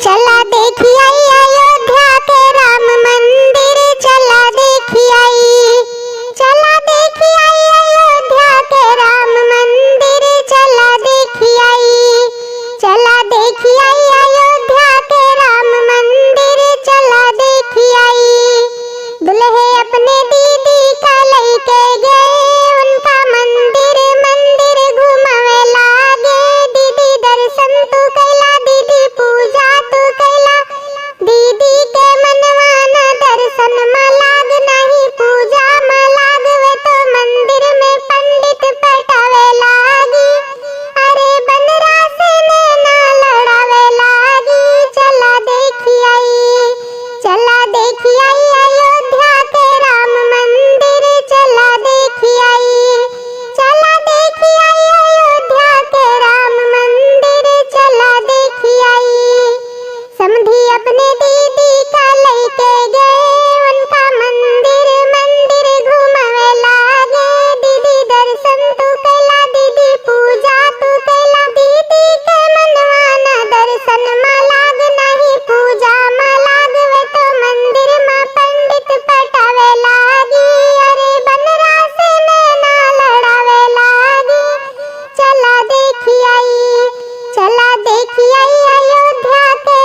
चला देखी आई अयोध्या के राम मंदिर, चला देखी आई, चला देखी आई अयोध्या के राम मंदिर, चला देखी आई, चला देखी आई अयोध्या के राम मंदिर, चला देखी आई। दुल्हे अपने दीदी का लइके